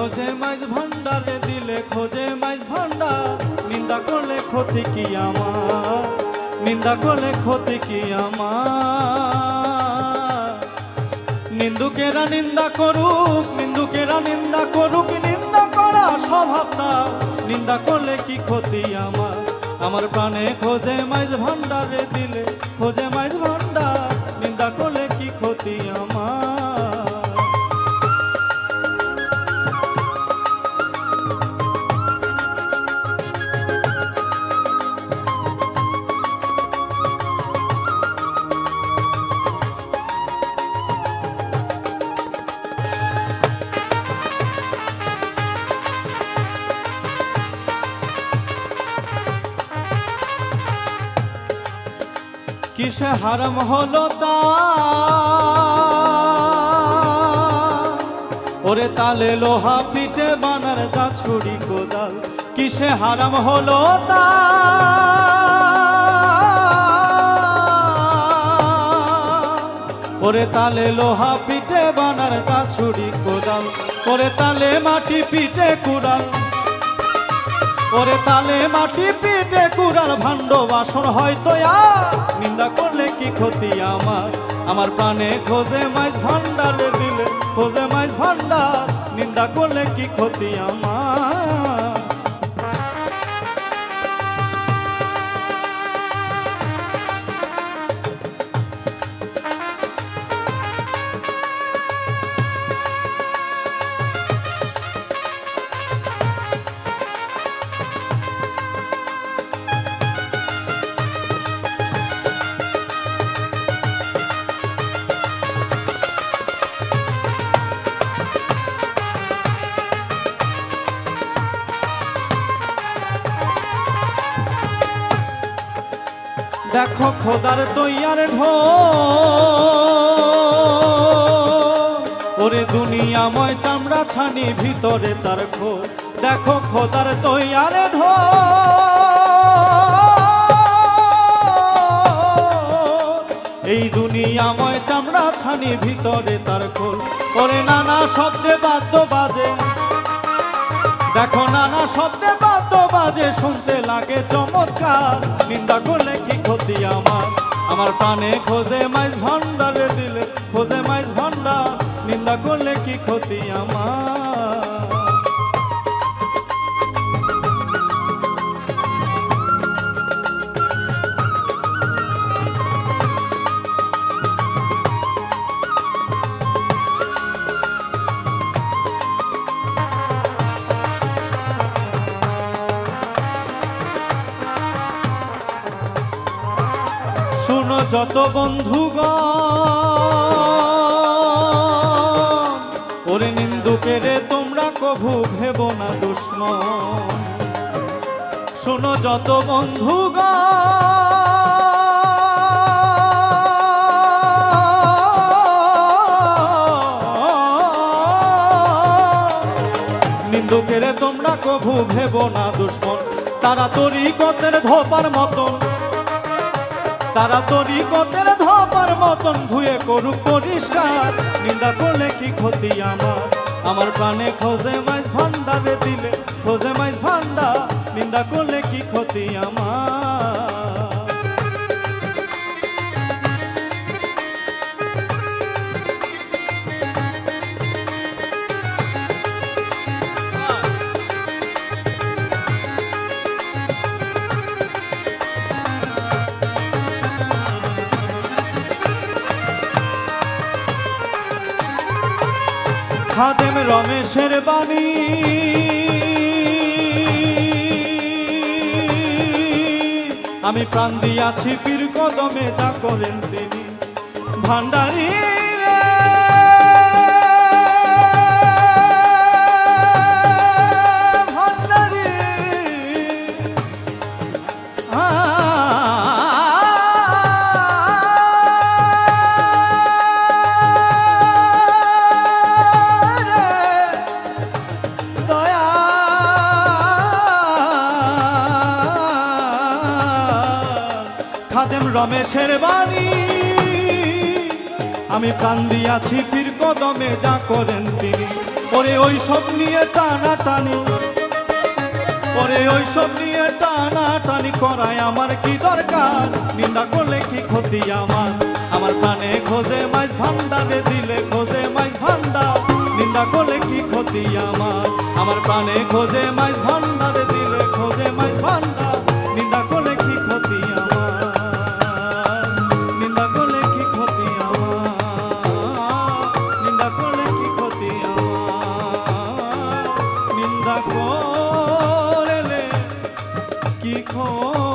খোঁজে মাইজ ভান্ডারে দিলে খোঁজে মাইজ ভান্ডার। নিন্দা করলে ক্ষতি কি আমার, নিন্দা করলে ক্ষতি কি আমার। নিন্দুকেরা নিন্দা করুক, নিন্দুকেরা নিন্দা করুক, নিন্দা করা স্বভাব না। নিন্দা করলে কি ক্ষতি আমার, আমার প্রাণে খোঁজে মাইজ ভান্ডারে দিলে খোঁজে মাইজ ভান্ডার। নিন্দা করলে কি ক্ষতি আমার। কিসে হারাম হলো তা ওরে তালে লোহা পিঠে বানার দা ছুরি কোদাল। কিসে হারাম হলো তা ওরে তালে লোহা পিঠে বানার দা ছুরি কোদাল। ওরে তালে মাটি পিঠে কুড়াল, ওরে তালে মাটি পিঠে কুড়াল। ভাণ্ড বাসন হয়তো নিন্দা করলে কি ক্ষতি আমার, আমার প্রাণে খোঁজে মাইজ ভান্ডারে দিলে খোঁজে মাইজ ভান্ডার। নিন্দা করলে কি ক্ষতি আমার। দেখো খোদার তৈয়ার ঢোল, ওরে দুনিয়াময় চামড়া ছানি ভিতরে তার খোল। দেখো খোদার তৈয়ার ঢোল, এই দুনিয়াময় চামড়া ছানি ভিতরে তার খোল। ওরে নানা শব্দে বাদ্য বাজে, দেখো নানা শব্দে বাদ্য বাজে, শুনতে লাগে চমৎকার। নিন্দা করলে কি ক্ষতি আমার, আমার প্রাণে খোঁজে মাইজ ভান্ডারে দিলে খোঁজে মাইজ ভান্ডার। নিন্দা করলে কি ক্ষতি আমার। শুনো যত বন্ধুগণ, ওরে নিন্দুকেরে তোমরা কভু ভেবো না দুশ্মন। শুনো যত বন্ধুগণ, নিন্দুকেরে তোমরা কভু ভেবো না দুশ্মন। তারা তরিকতের ধোপার মতন, তারা তরিকতের ধোপার মতন ধুয়ে করুক পরিষ্কার। নিন্দা করলে কি ক্ষতি আমার, আমার প্রাণে খোঁজে মাইজ ভান্ডারে দিলে খোঁজে মাইজ ভান্ডার। নিন্দা করলে কি ক্ষতি আমার। খাদেম রমেশের বাণী, আমি প্রাণ দিয়াছি পীর কদমে, যা করেন তিনি ভান্ডারী রে। ভান্ডারী খাদেম রমেশের বাণী, আমি প্রাণ দিয়াছি পীর কদমে, যা করেন তিনি ওরে ওই সব নিয়ে টানা টানি, ওরে ওই সব নিয়ে টানা টানি করায় আমার কি দরকার? নিন্দা করলে কি ক্ষতি আমার? আমার প্রাণে খোঁজে মাইজ ভান্ডারে দিলে খোঁজে মাইজ ভান্ডার। নিন্দা করলে কি ক্ষতি আমার? আমার প্রাণে খোঁজে মাইজ ভান্ডারে দিলে খোঁজে মাইজ ভান্ডার। নিন্দা করলে কি ক্ষতি আমার? নিন্দা করলে কি ক্ষতি আমার? নিন্দা করলে কি ক্ষতি আমার? নিন্দা করলে কি ক্ষতি